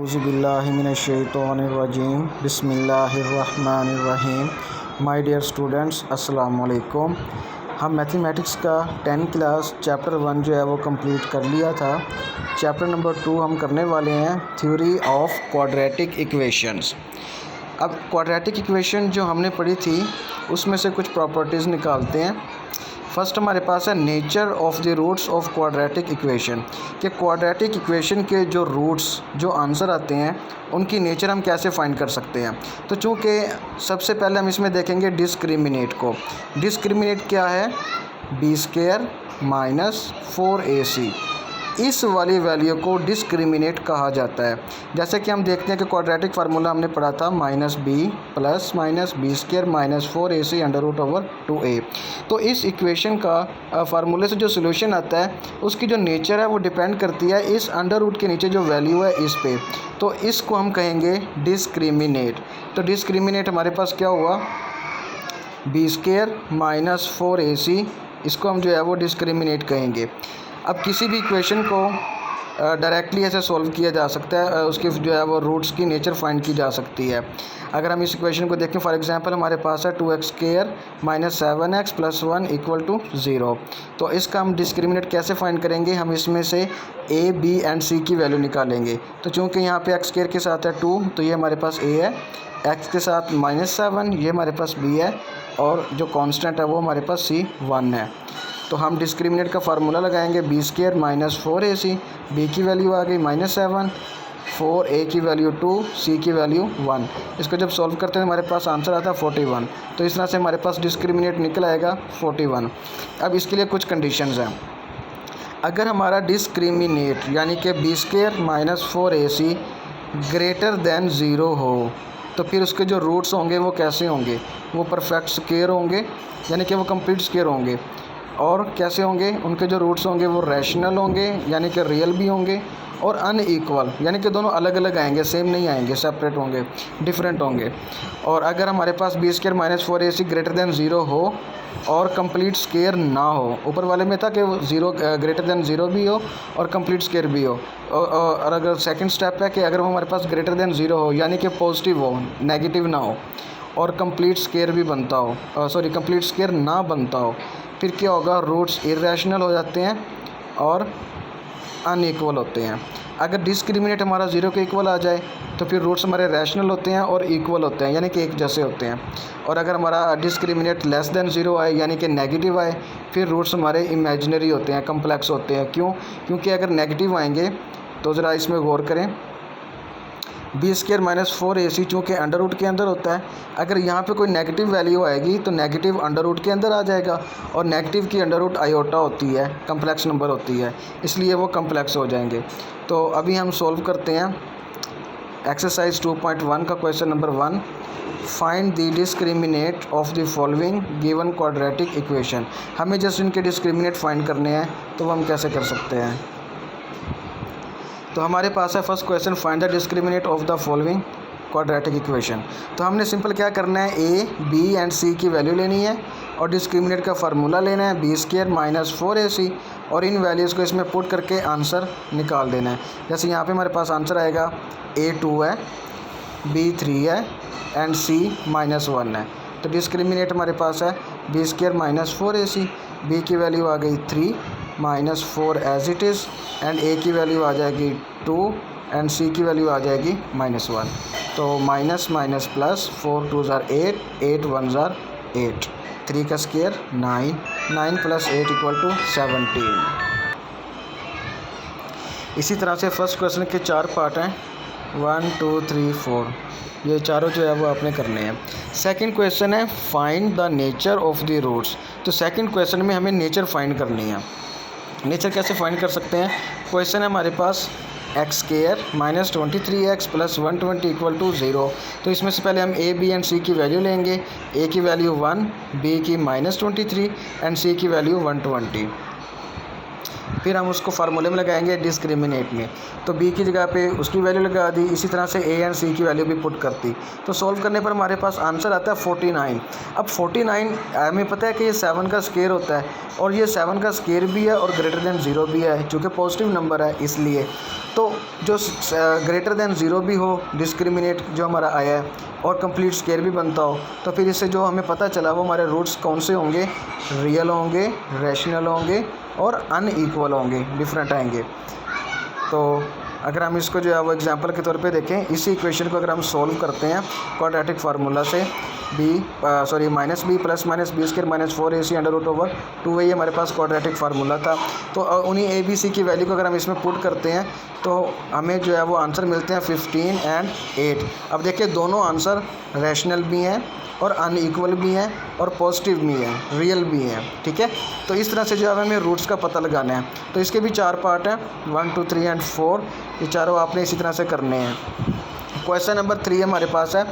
औज़ुबिल्लाहिमिनश्शैतानिर्रजीम बिस्मिल्लाहिर्रहमानिर्रहीम। My dear students, अस्सलाम वालेकुम। हम मैथमेटिक्स का 10 क्लास चैप्टर 1 जो है वो कंप्लीट कर लिया था। चैप्टर नंबर 2 हम करने वाले हैं थ्योरी ऑफ क्वाड्रेटिक इक्वेशंस। अब क्वाड्रेटिक इक्वेशन जो हमने पढ़ी थी उसमें से कुछ प्रॉपर्टीज़ निकालते हैं। फर्स्ट हमारे पास है nature of the roots of quadratic equation, कि क्वाड्रेटिक इक्वेशन के जो रूट्स जो आंसर आते हैं उनकी नेचर हम कैसे फाइंड कर सकते हैं। तो चूँकि सबसे पहले हम इसमें देखेंगे डिस्क्रिमिनेट को। डिस्क्रिमिनेट क्या है? b² माइनस 4ac, इस वाली वैल्यू को डिस्क्रिमिनेट कहा जाता है। जैसे कि हम देखते हैं कि क्वाड्रेटिक फार्मूला हमने पढ़ा था -b plus minus b² minus 4ac √2a। तो इस इक्वेशन का फार्मूले से जो सोल्यूशन आता है उसकी जो नेचर है वो डिपेंड करती है इस अंडर रूट के नीचे जो वैल्यू है इस पे। तो इसको हम कहेंगे डिस्क्रिमिनेट। तो डिस्क्रिमिनेट हमारे पास क्या हुआ? b² माइनस 4ac, इसको हम जो है वो डिस्क्रिमिनेट कहेंगे। अब किसी भी इक्वेशन को डायरेक्टली ऐसे सॉल्व किया जा सकता है, उसकी जो है वो रूट्स की नेचर फाइंड की जा सकती है। अगर हम इस इक्वेशन को देखें, फॉर एग्जांपल हमारे पास है 2x² minus 7x plus 1 equal to 0। तो इसका हम डिस्क्रिमिनेट कैसे फाइंड करेंगे? हम इसमें से a, b एंड c की वैल्यू निकालेंगे। तो चूँकि यहाँ पे x² के साथ है 2, तो ये हमारे पास a है, x के साथ -7 ये हमारे पास b है, और जो कांस्टेंट है वो हमारे पास c 1 है। तो हम डिस्क्रिमिनेट का फार्मूला लगाएंगे b² माइनस 4ac, b की वैल्यू आ गई -7, 4a की वैल्यू 2, c की वैल्यू 1। इसको जब सॉल्व करते हैं हमारे पास आंसर आता है 41। तो इस तरह से हमारे पास डिस्क्रिमिनेट निकल आएगा 41। अब इसके लिए कुछ कंडीशंस हैं। अगर हमारा डिस्क्रिमिनेट यानी कि b² minus 4ac greater than 0 हो, तो फिर उसके जो रूट्स होंगे वो कैसे होंगे? वो परफेक्ट स्क्वायर होंगे, यानी कि वो कंप्लीट स्क्वायर होंगे। और कैसे होंगे? उनके जो रूट्स होंगे वो रैशनल होंगे, यानी कि रियल भी होंगे, और अनइक्वल, यानी कि दोनों अलग अलग आएंगे, सेम नहीं आएंगे, सेपरेट होंगे, डिफरेंट होंगे। और अगर हमारे पास b² minus 4ac greater than 0 हो और कंप्लीट स्क्वायर ना हो, ऊपर वाले में था कि 0 ग्रेटर दैन 0 भी हो और कंप्लीट स्क्वायर भी हो। और अगर सेकंड स्टेप है कि अगर वो हमारे पास ग्रेटर दैन 0 हो, यानी कि पॉजिटिव हो, नेगेटिव ना हो, और कंप्लीट स्क्वायर भी बनता हो, कंप्लीट स्क्वायर ना बनता हो, फिर क्या होगा? रूट्स इरेशनल हो जाते हैं और अनइक्वल होते हैं। अगर डिस्क्रिमिनेट हमारा 0 के इक्वल आ जाए तो फिर रूट्स हमारे रैशनल होते हैं और इक्वल होते हैं, यानी कि एक जैसे होते हैं। और अगर हमारा डिस्क्रिमिनेट लेस दैन 0 आए, यानी कि नेगेटिव आए, फिर रूट्स हमारे इमेजिनरी होते हैं, कम्प्लेक्स होते हैं। क्यों? क्योंकि अगर नेगेटिव आएंगे तो ज़रा इसमें गौर करें, b² माइनस 4ac चूँकि अंडर रूट के अंदर होता है, अगर यहाँ पे कोई नेगेटिव वैल्यू आएगी तो नेगेटिव अंडर रूट के अंदर आ जाएगा, और नेगेटिव की अंडर रूट आयोटा होती है, कम्प्लेक्स नंबर होती है, इसलिए वो कम्प्लेक्स हो जाएंगे। तो अभी हम सॉल्व करते हैं एक्सरसाइज 2.1 का question number 1। Find the discriminate of the following given quadratic equation. हमें जस्ट इनके डिस्क्रिमिनेट फाइंड करने हैं, तो वो हम कैसे कर सकते हैं? तो हमारे पास है first question, find the discriminate of the following quadratic equation. तो हमने सिंपल क्या करना है, a, b एंड c की वैल्यू लेनी है और डिस्क्रिमिनेट का फार्मूला लेना है b² माइनस 4ac, और इन वैल्यूज़ को इसमें पुट करके आंसर निकाल देना है। जैसे यहाँ पे हमारे पास आंसर आएगा a 2 है, b 3 है एंड c -1 है। तो डिस्क्रिमिनेट हमारे पास है b² माइनस 4ac, b की वैल्यू आ गई 3 minus 4 as it is, and a की वैल्यू आ जाएगी 2 एंड c की वैल्यू आ जाएगी -1। तो माइनस माइनस प्लस, 4 2 ज़ार 8, 8 1 ज़ार 8, 3 का स्क्वायर 9, 9 प्लस 8 इक्वल टू 17। इसी तरह से फर्स्ट क्वेश्चन के 4 पार्ट हैं, 1 2 3 4, ये चारों जो है वो आपने करने हैं। सेकंड क्वेश्चन है find the nature of the roots. तो सेकंड क्वेश्चन में हमें नेचर फाइंड करनी है। नेचर कैसे फाइंड कर सकते हैं? क्वेश्चन है हमारे पास x² minus 23x plus 120 equal to 0। तो इसमें से पहले हम a, b एंड c की वैल्यू लेंगे। a की वैल्यू 1, b की -23 एंड c की वैल्यू 120। फिर हम उसको फार्मूले में लगाएंगे डिस्क्रिमिनेट में, तो b की जगह पे उसकी वैल्यू लगा दी। इसी तरह से a एंड c की वैल्यू भी पुट करती। तो सॉल्व करने पर हमारे पास आंसर आता है 49। अब 49 हमें पता है कि ये 7 का स्क्वायर होता है, और ये 7 का स्क्वायर भी है और ग्रेटर दैन 0 भी है, चूँकि पॉजिटिव नंबर है इसलिए। तो जो ग्रेटर देन ज़ीरो भी हो, डिस्क्रिमिनेट जो हमारा आया है, और कंप्लीट स्क्वायर भी बनता हो, तो फिर इससे जो हमें पता चला वो हमारे रूट्स कौन से होंगे, रियल होंगे, रैशनल होंगे और अनईक्वल होंगे, डिफरेंट आएंगे। तो अगर हम इसको जो है वो एग्जांपल के तौर पे देखें, इसी इक्वेशन को अगर हम सॉल्व करते हैं क्वाड्रेटिक फार्मूला से, minus b plus minus b square minus 4ac under root over 2a, ये हमारे पास क्वाड्रेटिक फार्मूला था। तो उन्हीं ए बी सी की वैल्यू को अगर हम इसमें पुट करते हैं तो हमें जो है वो आंसर मिलते हैं 15 एंड 8। अब देखिए दोनों आंसर रैशनल भी हैं और अनईक्वल भी हैं और पॉजिटिव भी हैं, रियल भी हैं, ठीक है। तो इस तरह से जो है हमें रूट्स का पता लगाना है। तो इसके भी 4 पार्ट हैं, 1 2 3 एंड 4, ये चारों आपने इसी तरह से करने हैं। क्वेश्चन नंबर 3 हमारे पास है,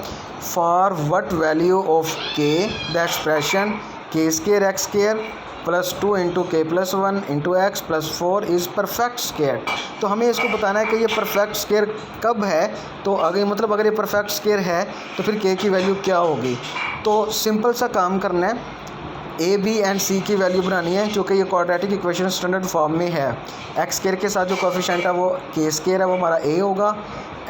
for what value of K the expression K square x square plus 2 into K plus 1 into x plus 4 is perfect square. तो हमें इसको बताना है कि ये परफेक्ट स्क्वायर कब है। तो आगे मतलब अगर ये परफेक्ट स्क्वायर है तो फिर के की वैल्यू क्या होगी। तो सिंपल सा काम करना है, ए बी एंड सी की वैल्यू बनानी है, क्योंकि ये क्वाड्रेटिक इक्वेशन स्टैंडर्ड फॉर्म में है। एक्स स्क्वायर के साथ जो कोएफिशिएंट है वो के स्क्वायर है, वो हमारा ए होगा।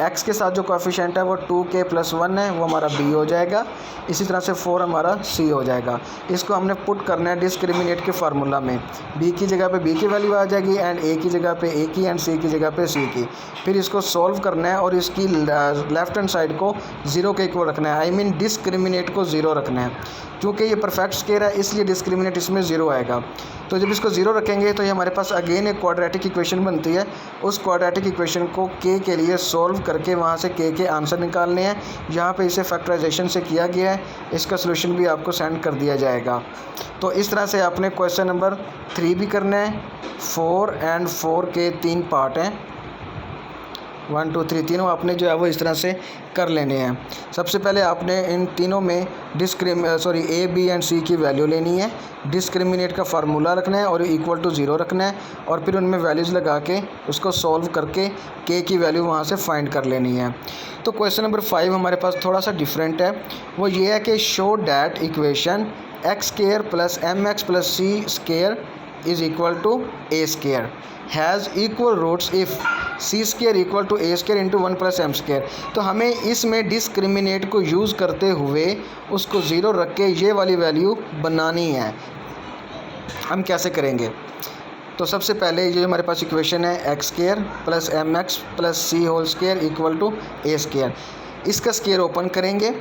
एक्स के साथ जो कोएफिशिएंट है वो 2k + 1 है, वो हमारा b हो जाएगा। इसी तरह से 4 हमारा c हो जाएगा। इसको हमने पुट करना है डिस्क्रिमिनेट के फार्मूला में, b की जगह पे b की वैल्यू आ जाएगी एंड a की जगह पे a की एंड c की जगह पे c की। फिर इसको सॉल्व करना है और इसकी लेफ्ट हैंड साइड को 0 के इक्वल रखना है, आई मीन डिस्क्रिमिनेट को 0 रखना है। क्योंकि ये परफेक्ट स्क्वायर है इसलिए डिस्क्रिमिनेट इसमें 0 आएगा। तो जब इसको 0 रखेंगे तो ये हमारे पास अगेन एक क्वाड्रेटिक इक्वेशन बनती है। उस क्वाड्रेटिक इक्वेशन को k के लिए सॉल्व करके वहाँ से k के आंसर निकालने हैं। यहाँ पे इसे फैक्टराइजेशन से किया गया है, इसका सोल्यूशन भी आपको सेंड कर दिया जाएगा। तो इस तरह से आपने क्वेश्चन नंबर 3 भी करना है। 4 एंड 4 के 3 पार्ट हैं, 1 2 3 तीनों आपने जो है वो इस तरह से कर लेने हैं। सबसे पहले आपने इन तीनों में ए बी एंड सी की वैल्यू लेनी है, डिस्क्रिमिनेट का फार्मूला रखना है और इक्वल टू 0 रखना है, और फिर उनमें वैल्यूज़ लगा के उसको सॉल्व करके के की वैल्यू वहाँ से फाइंड कर लेनी है। तो क्वेश्चन नंबर 5 हमारे पास थोड़ा सा डिफरेंट है। वो ये है कि show that equation x square plus m x plus c square is equal to a square has equal roots if c square equal to a square into 1 + m square. तो हमें इसमें डिस्क्रिमिनेट को use करते हुए उसको 0 रख के ये वाली वैल्यू बनानी है। हम कैसे करेंगे? तो सबसे पहले ये हमारे पास इक्वेशन है x square plus m x plus c whole square equal to a square. इसका स्क्वायर ओपन करेंगे,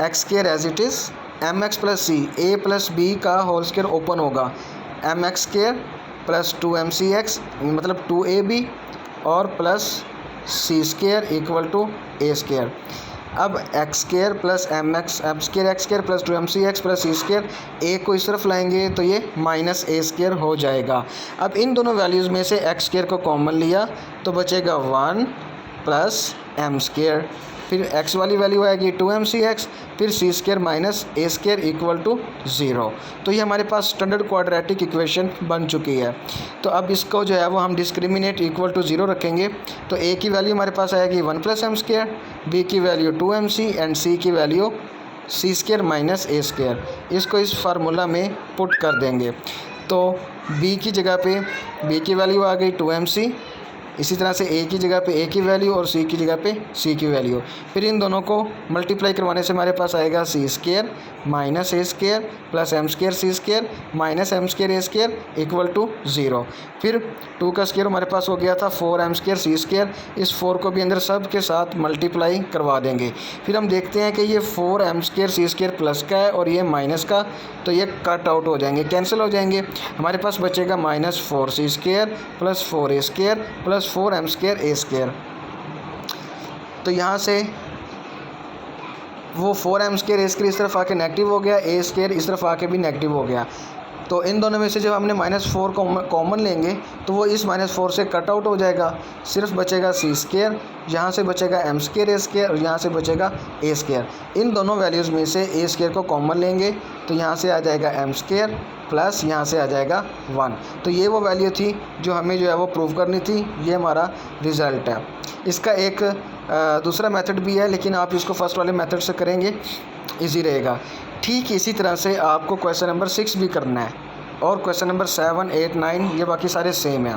x square as it is, m x plus c, a plus b का होल स्क्वायर ओपन होगा, m x square plus 2mcx मतलब 2ab और plus c square equal to a square. अब x square plus m square x square plus 2mcx plus c square, ए को इस तरफ लाएंगे तो ये माइनस ए स्क्वायर हो जाएगा। अब इन दोनों वैल्यूज़ में से एक्स स्क्वायर को कॉमन लिया तो बचेगा 1 प्लस एम स्क्वायर, फिर x वाली वैल्यू आएगी 2mcx, फिर c square minus a square equal to 0। तो ये हमारे पास स्टैंडर्ड क्वाड्रेटिक इक्वेशन बन चुकी है। तो अब इसको जो है वो हम डिस्क्रिमिनेट इक्वल टू 0 रखेंगे। तो a की वैल्यू हमारे पास आएगी 1 + एम स्क्वायर, b की वैल्यू 2mc एंड c की value C square minus a square. इसको इस फार्मूला में पुट कर देंगे तो b की जगह पे b की वैल्यू आ गई 2mc, इसी तरह से a की जगह पे a की वैल्यू और c की जगह पे c की वैल्यू। फिर इन दोनों को मल्टीप्लाई करवाने से हमारे पास आएगा c square minus a square plus m square c square minus m square a square equal to 0। फिर 2 का स्क्वायर हमारे पास हो गया था 4m स्क्वायर सी स्क्वायर, इस 4 को भी अंदर सब के साथ मल्टीप्लाई करवा देंगे। फिर हम देखते हैं कि ये 4m square c square plus का है और ये माइनस का, तो ये कट आउट हो जाएंगे, कैंसिल हो जाएंगे। हमारे पास बचेगा -4c square plus 4a square plus 4m square a square. तो यहाँ से वो 4m स्क्वायर ए स्क्वायर इस तरफ आके नेगेटिव हो गया, ए स्क्वायर इस तरफ आके भी नेगेटिव हो गया। तो इन दोनों में से जब हमने -4 को कॉमन लेंगे तो वो इस -4 से कट आउट हो जाएगा, सिर्फ बचेगा सी स्क्वायर, यहाँ से बचेगा एम स्क्वायर ए स्क्वायर और यहाँ से बचेगा ए स्क्वायर। इन दोनों वैल्यूज़ में से ए स्क्वायर को कॉमन लेंगे तो यहाँ से आ जाएगा एम स्क्वायर प्लस यहाँ से आ जाएगा 1। तो ये वो वैल्यू थी जो हमें जो है वो प्रूव करनी थी, ये हमारा रिज़ल्ट है। इसका एक दूसरा मेथड भी है, लेकिन आप इसको फर्स्ट वाले मेथड से करेंगे इजी रहेगा। ठीक इसी तरह से आपको क्वेश्चन नंबर 6 भी करना है और क्वेश्चन नंबर 7 8 9 ये बाकी सारे सेम हैं।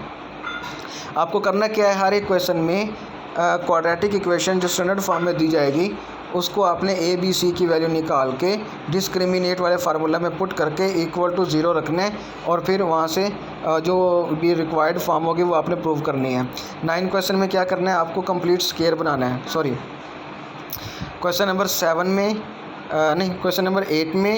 आपको करना क्या है, हर एक क्वेश्चन में क्वाड्रेटिक इक्वेशन जो स्टैंडर्ड फॉर्म में दी जाएगी उसको आपने ए बी सी की वैल्यू निकाल के डिस्क्रिमिनेट वाले फार्मूला में पुट करके इक्वल टू 0 रखना है और फिर वहाँ से जो भी रिक्वायर्ड फॉर्म होगी वो आपने प्रूव करनी है। 9 क्वेश्चन में क्या करना है, आपको कंप्लीट स्क्वायर बनाना है, सॉरी क्वेश्चन नंबर 7 में नहीं, क्वेश्चन नंबर 8 में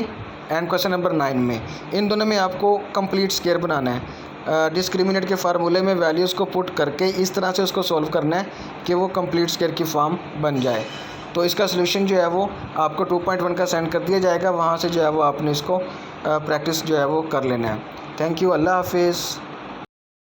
एंड क्वेश्चन नंबर 9 में, इन दोनों में आपको कंप्लीट स्क्वायर बनाना है। डिस्क्रिमिनेट के फार्मूले में वैल्यूज़ को पुट करके इस तरह से उसको सॉल्व करना है कि वो कंप्लीट स्क्वायर की फॉर्म बन जाए। तो इसका सलूशन जो है वो आपको 2.1 का सेंड कर दिया जाएगा, वहाँ से जो है वो आपने इसको प्रैक्टिस जो है वो कर लेना है। थैंक यू, अल्लाह हाफिज़।